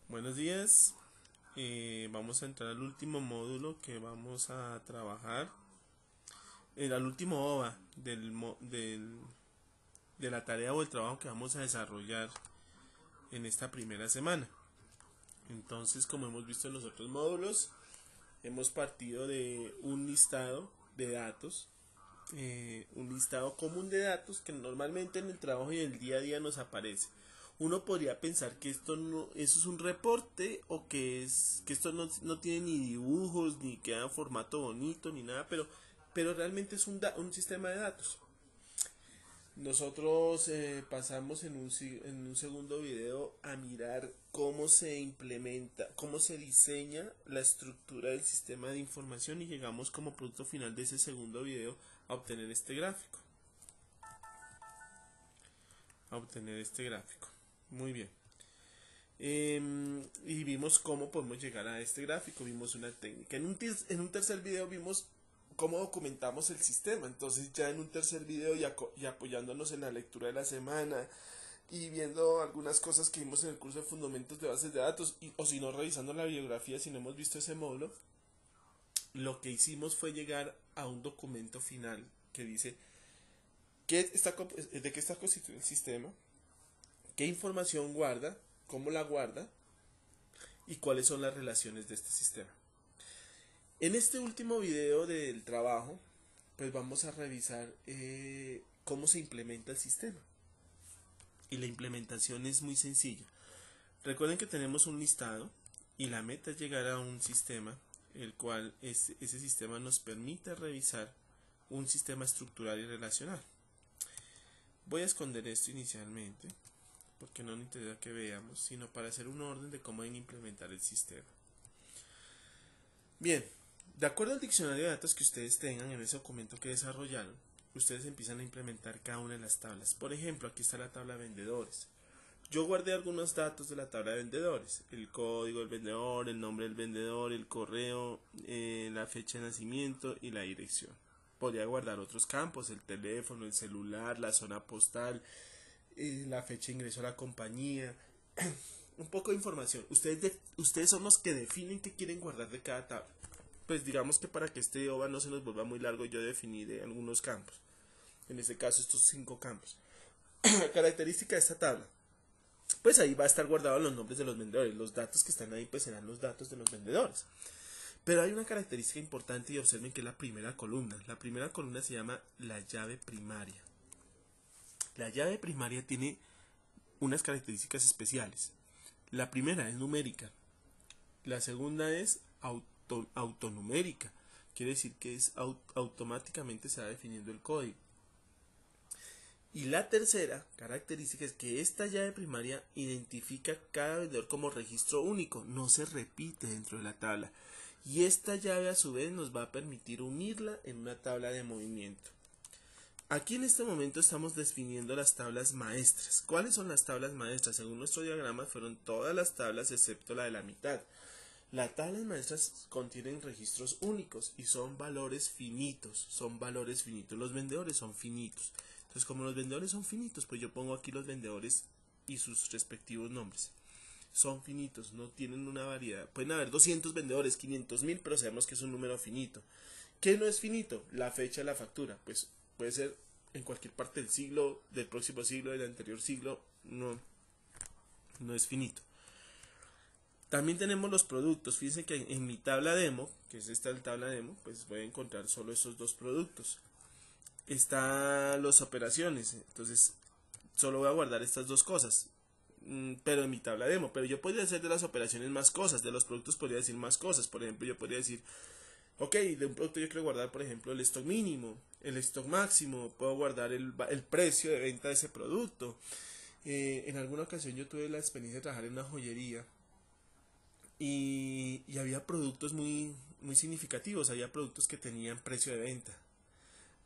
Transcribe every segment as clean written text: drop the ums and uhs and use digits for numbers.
Buenos días. Vamos a entrar al último módulo que vamos a trabajar. Al último OVA de la tarea o el trabajo que vamos a desarrollar en esta primera semana. Entonces, como hemos visto en los otros módulos, hemos partido de un listado de datos. Un listado común de datos que normalmente en el trabajo y en el día a día nos aparece. Uno podría pensar que eso es un reporte o que esto no tiene ni dibujos, ni queda en formato bonito, ni nada, pero realmente es un sistema de datos. Nosotros pasamos en un segundo video a mirar cómo se implementa, cómo se diseña la estructura del sistema de información y llegamos como producto final de ese segundo video a obtener este gráfico. Muy bien. Y vimos cómo podemos llegar a este gráfico, vimos una técnica. En un tercer video vimos cómo documentamos el sistema. Entonces ya en un tercer video y apoyándonos en la lectura de la semana y viendo algunas cosas que vimos en el curso de fundamentos de bases de datos o si no revisando la bibliografía si no hemos visto ese módulo, lo que hicimos fue llegar a un documento final que dice de qué está constituido el sistema, qué información guarda, cómo la guarda y cuáles son las relaciones de este sistema. En este último video del trabajo, pues vamos a revisar cómo se implementa el sistema. Y la implementación es muy sencilla. Recuerden que tenemos un listado y la meta es llegar a un sistema, el cual ese sistema nos permite revisar un sistema estructural y relacional. Voy a esconder esto inicialmente, porque no nos interesa que veamos, sino para hacer un orden de cómo deben implementar el sistema. Bien, de acuerdo al diccionario de datos que ustedes tengan en ese documento que desarrollaron, ustedes empiezan a implementar cada una de las tablas. Por ejemplo, aquí está la tabla de vendedores. Yo guardé algunos datos de la tabla de vendedores, el código del vendedor, el nombre del vendedor, el correo, la fecha de nacimiento y la dirección. Podría guardar otros campos, el teléfono, el celular, la zona postal, la fecha de ingreso a la compañía, un poco de información. Ustedes son los que definen qué quieren guardar de cada tabla. Pues digamos que para que este OVA no se nos vuelva muy largo, yo definí de algunos campos. En este caso, estos 5 campos. Característica de esta tabla. Pues ahí va a estar guardado los nombres de los vendedores. Los datos que están ahí pues serán los datos de los vendedores. Pero hay una característica importante y observen que es la primera columna. La primera columna se llama la llave primaria. La llave primaria tiene unas características especiales. La primera es numérica. La segunda es autonumérica. Quiere decir que automáticamente se va definiendo el código. Y la tercera característica es que esta llave primaria identifica cada vendedor como registro único, no se repite dentro de la tabla. Y esta llave a su vez nos va a permitir unirla en una tabla de movimiento. Aquí en este momento estamos definiendo las tablas maestras. ¿Cuáles son las tablas maestras? Según nuestro diagrama fueron todas las tablas excepto la de la mitad. Las tablas maestras contienen registros únicos y son valores finitos. Los vendedores son finitos. Entonces, como los vendedores son finitos, pues yo pongo aquí los vendedores y sus respectivos nombres. Son finitos, no tienen una variedad. Pueden haber 200 vendedores, 500.000, pero sabemos que es un número finito. ¿Qué no es finito? La fecha de la factura. Pues puede ser en cualquier parte del siglo, del próximo siglo, del anterior siglo. No es finito. También tenemos los productos. Fíjense que en mi tabla demo, que es esta tabla demo, pues voy a encontrar solo esos dos productos. Están las operaciones, entonces solo voy a guardar estas dos cosas, pero en mi tabla demo. Pero yo podría hacer de las operaciones más cosas, de los productos podría decir más cosas. Por ejemplo, yo podría decir, ok, de un producto yo quiero guardar, por ejemplo, el stock mínimo, el stock máximo, puedo guardar el precio de venta de ese producto. En alguna ocasión yo tuve la experiencia de trabajar en una joyería y había productos muy significativos, había productos que tenían precio de venta,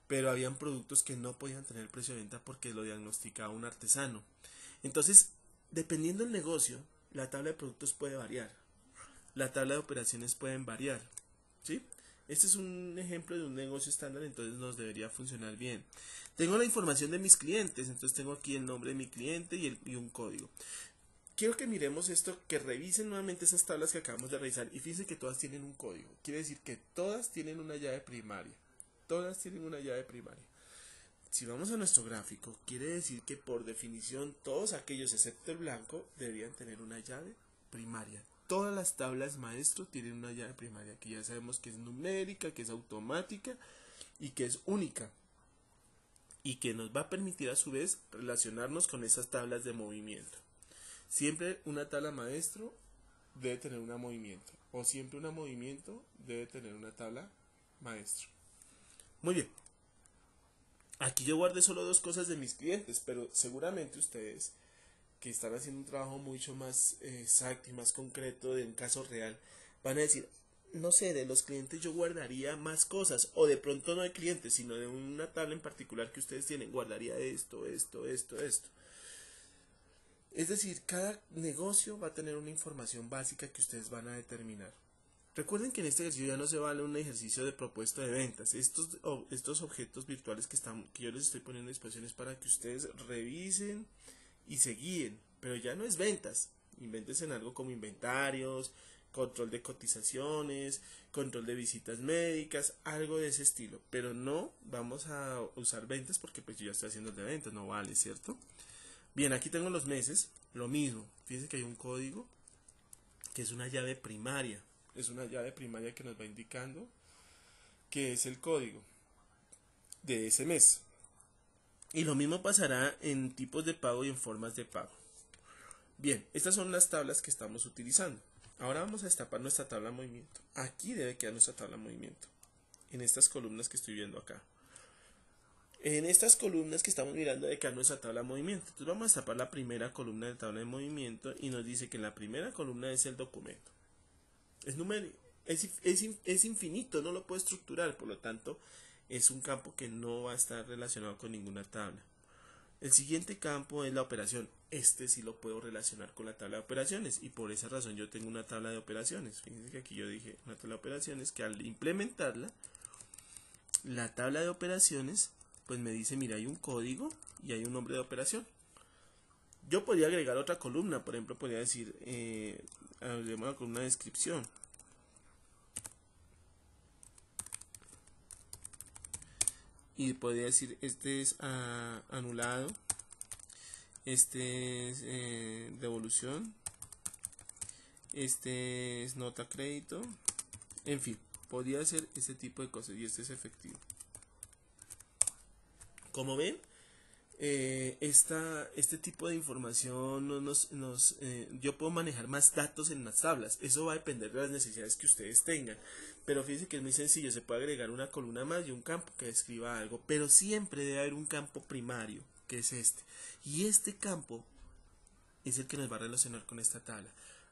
pero habían productos que no podían tener precio de venta porque lo diagnosticaba un artesano. Entonces, dependiendo del negocio, la tabla de productos puede variar, la tabla de operaciones pueden variar, ¿sí? Este es un ejemplo de un negocio estándar, entonces nos debería funcionar bien. Tengo la información de mis clientes, entonces tengo aquí el nombre de mi cliente y un código. quiero que miremos esto, que revisen nuevamente esas tablas que acabamos de revisar y fíjense que todas tienen un código. Quiere decir que todas tienen una llave primaria. Todas tienen una llave primaria. Si vamos a nuestro gráfico, quiere decir que por definición todos aquellos excepto el blanco deberían tener una llave primaria. Todas las tablas maestro tienen una llave primaria, que ya sabemos que es numérica, que es automática y que es única. Y que nos va a permitir a su vez relacionarnos con esas tablas de movimiento. Siempre una tabla maestro debe tener un movimiento. O siempre un movimiento debe tener una tabla maestro. Muy bien. Aquí yo guardé solo dos cosas de mis clientes, pero seguramente ustedes que están haciendo un trabajo mucho más exacto y más concreto de un caso real, van a decir, no sé, de los clientes yo guardaría más cosas, o de pronto no de clientes, sino de una tabla en particular que ustedes tienen, guardaría esto. Es decir, cada negocio va a tener una información básica que ustedes van a determinar. Recuerden que en este ejercicio ya no se vale un ejercicio de propuesta de ventas. Estos objetos virtuales que yo les estoy poniendo a disposición es para que ustedes revisen y se guíen. Pero ya no es ventas. Invéntense en algo como inventarios, control de cotizaciones, control de visitas médicas, algo de ese estilo. Pero no vamos a usar ventas porque pues yo ya estoy haciendo de ventas, no vale, ¿cierto? Bien, aquí tengo los meses, lo mismo. Fíjense que hay un código que es una llave primaria. Es una llave primaria que nos va indicando que es el código de ese mes. Y lo mismo pasará en tipos de pago y en formas de pago. Bien, estas son las tablas que estamos utilizando. Ahora vamos a destapar nuestra tabla de movimiento. Aquí debe quedar nuestra tabla de movimiento. En estas columnas que estoy viendo acá. En estas columnas que estamos mirando debe quedar nuestra tabla de movimiento. Entonces vamos a destapar la primera columna de tabla de movimiento y nos dice que en la primera columna es el documento. Es numérico, es infinito, no lo puedo estructurar, por lo tanto es un campo que no va a estar relacionado con ninguna tabla. El siguiente campo es la operación. Este sí lo puedo relacionar con la tabla de operaciones y por esa razón yo tengo una tabla de operaciones. Fíjense que aquí yo dije una tabla de operaciones que al implementarla, la tabla de operaciones pues me dice, mira, hay un código y hay un nombre de operación. Yo podría agregar otra columna, por ejemplo, podría decir, una columna de descripción. Y podría decir, este es anulado, este es devolución, este es nota crédito, en fin, podría hacer ese tipo de cosas y este es efectivo. Como ven, este tipo de información yo puedo manejar más datos en las tablas. Eso va a depender de las necesidades que ustedes tengan, pero fíjense que es muy sencillo. Se puede agregar una columna más y un campo que describa algo, pero siempre debe haber un campo primario, que es este, y este campo es el que nos va a relacionar con esta tabla.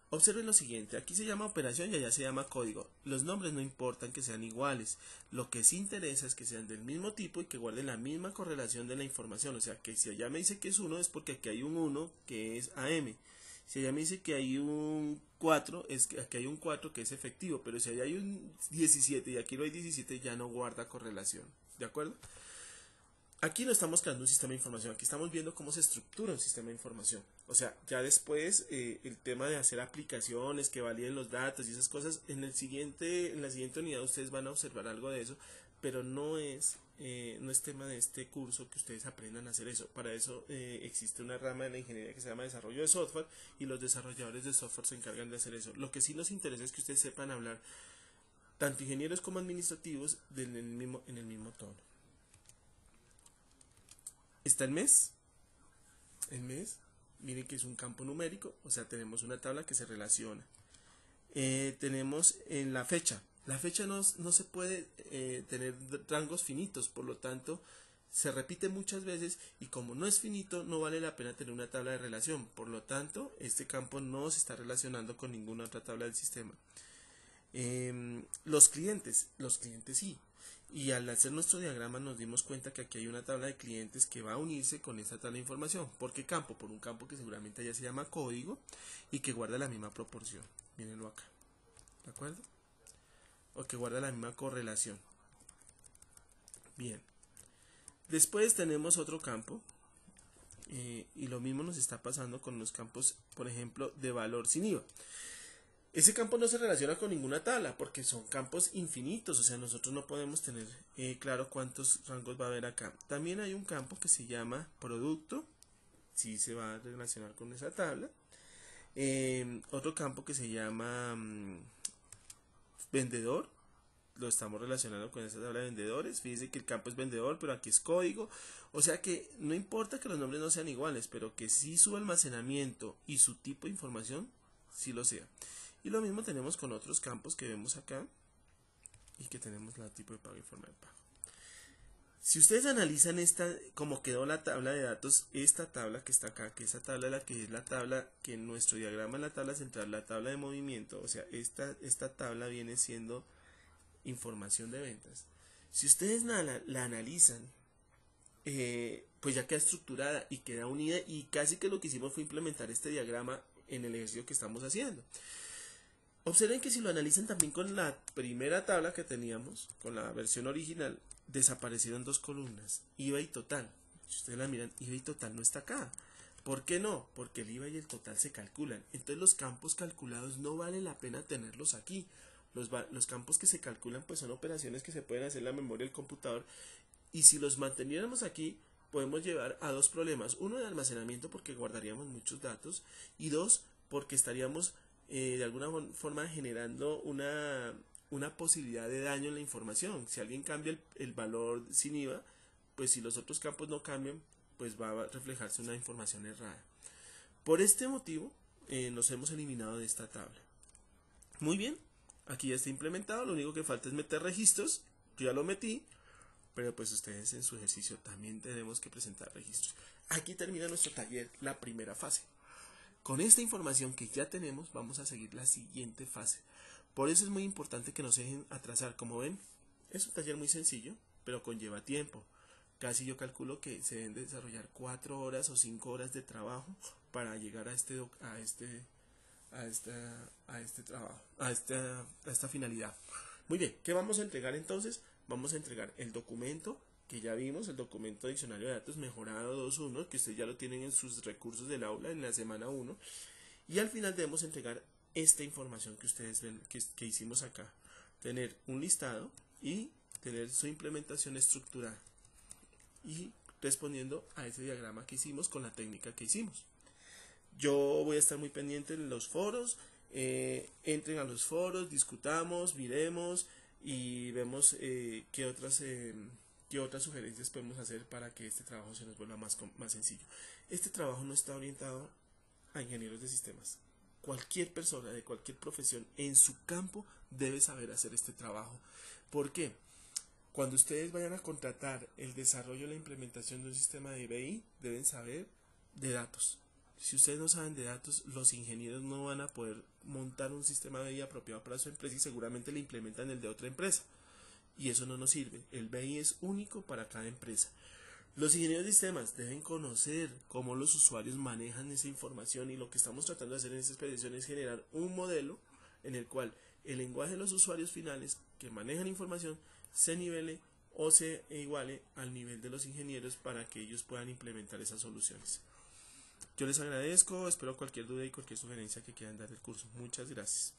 Observen lo siguiente, aquí se llama operación y allá se llama código. Los nombres no importan que sean iguales, lo que sí interesa es que sean del mismo tipo y que guarden la misma correlación de la información. O sea, que si allá me dice que es 1 es porque aquí hay un 1 que es AM. Si allá me dice que hay un 4, es que aquí hay un 4 que es efectivo, pero si allá hay un 17 y aquí no hay 17 ya no guarda correlación. ¿De acuerdo? Aquí no estamos creando un sistema de información, aquí estamos viendo cómo se estructura un sistema de información. O sea, ya después el tema de hacer aplicaciones que validen los datos y esas cosas, en la siguiente unidad ustedes van a observar algo de eso, pero no es tema de este curso que ustedes aprendan a hacer eso. Para eso existe una rama de la ingeniería que se llama desarrollo de software y los desarrolladores de software se encargan de hacer eso. Lo que sí nos interesa es que ustedes sepan hablar, tanto ingenieros como administrativos, en el mismo tono. Está el mes, miren que es un campo numérico, o sea, tenemos una tabla que se relaciona. Tenemos en la fecha no se puede tener rangos finitos, por lo tanto, se repite muchas veces y como no es finito, no vale la pena tener una tabla de relación, por lo tanto, este campo no se está relacionando con ninguna otra tabla del sistema. Los clientes sí. Y al hacer nuestro diagrama nos dimos cuenta que aquí hay una tabla de clientes que va a unirse con esta tabla de información. ¿Por qué campo? Por un campo que seguramente ya se llama código y que guarda la misma proporción. Mírenlo acá. ¿De acuerdo? O que guarda la misma correlación. Bien. Después tenemos otro campo Y lo mismo nos está pasando con los campos, por ejemplo, de valor sin IVA. Ese campo no se relaciona con ninguna tabla porque son campos infinitos, o sea, nosotros no podemos tener claro cuántos rangos va a haber acá. También hay un campo que se llama producto, sí se va a relacionar con esa tabla. Otro campo que se llama vendedor, lo estamos relacionando con esa tabla de vendedores. Fíjense que el campo es vendedor, pero aquí es código. O sea que no importa que los nombres no sean iguales, pero que sí su almacenamiento y su tipo de información sí lo sea. Y lo mismo tenemos con otros campos que vemos acá y que tenemos el tipo de pago y forma de pago. Si ustedes analizan como quedó la tabla de datos, esta tabla que está acá, que esa tabla es la tabla que en nuestro diagrama es la tabla central, la tabla de movimiento, o sea, esta tabla viene siendo información de ventas. Si ustedes la analizan, pues ya queda estructurada y queda unida, y casi que lo que hicimos fue implementar este diagrama en el ejercicio que estamos haciendo. Observen que si lo analizan también con la primera tabla que teníamos, con la versión original, desaparecieron dos columnas, IVA y total. Si ustedes la miran, IVA y total no está acá. ¿Por qué no? Porque el IVA y el total se calculan. Entonces los campos calculados no vale la pena tenerlos aquí. Los campos que se calculan pues son operaciones que se pueden hacer en la memoria del computador, y si los manteniéramos aquí podemos llevar a dos problemas: uno, de almacenamiento, porque guardaríamos muchos datos, y dos, porque estaríamos de alguna forma generando una posibilidad de daño en la información. Si alguien cambia el valor sin IVA, pues si los otros campos no cambian, pues va a reflejarse una información errada. Por este motivo nos hemos eliminado de esta tabla. Muy bien, aquí ya está implementado, lo único que falta es meter registros. Yo ya lo metí, pero pues ustedes en su ejercicio también tenemos que presentar registros. Aquí termina nuestro taller, la primera fase. Con esta información que ya tenemos, vamos a seguir la siguiente fase. Por eso es muy importante que nos dejen atrasar. Como ven, es un taller muy sencillo, pero conlleva tiempo. Casi yo calculo que se deben de desarrollar 4 horas o 5 horas de trabajo para llegar a este trabajo, a esta finalidad. Muy bien, ¿qué vamos a entregar entonces? Vamos a entregar el documento que ya vimos, el documento diccionario de datos mejorado 2.1, que ustedes ya lo tienen en sus recursos del aula en la semana 1, y al final debemos entregar esta información que ustedes ven que hicimos acá: tener un listado y tener su implementación estructurada y respondiendo a ese diagrama que hicimos con la técnica que hicimos. Yo voy a estar muy pendiente en los foros. Entren a los foros, discutamos, miremos y vemos qué otras sugerencias podemos hacer para que este trabajo se nos vuelva más sencillo. Este trabajo no está orientado a ingenieros de sistemas. Cualquier persona de cualquier profesión en su campo debe saber hacer este trabajo. ¿Por qué? Cuando ustedes vayan a contratar el desarrollo y la implementación de un sistema de BI, deben saber de datos. Si ustedes no saben de datos, los ingenieros no van a poder montar un sistema de BI apropiado para su empresa y seguramente le implementan el de otra empresa. Y eso no nos sirve. El BI es único para cada empresa. Los ingenieros de sistemas deben conocer cómo los usuarios manejan esa información, y lo que estamos tratando de hacer en esta expedición es generar un modelo en el cual el lenguaje de los usuarios finales que manejan información se nivele o se iguale al nivel de los ingenieros para que ellos puedan implementar esas soluciones. Yo les agradezco, espero cualquier duda y cualquier sugerencia que quieran dar del curso. Muchas gracias.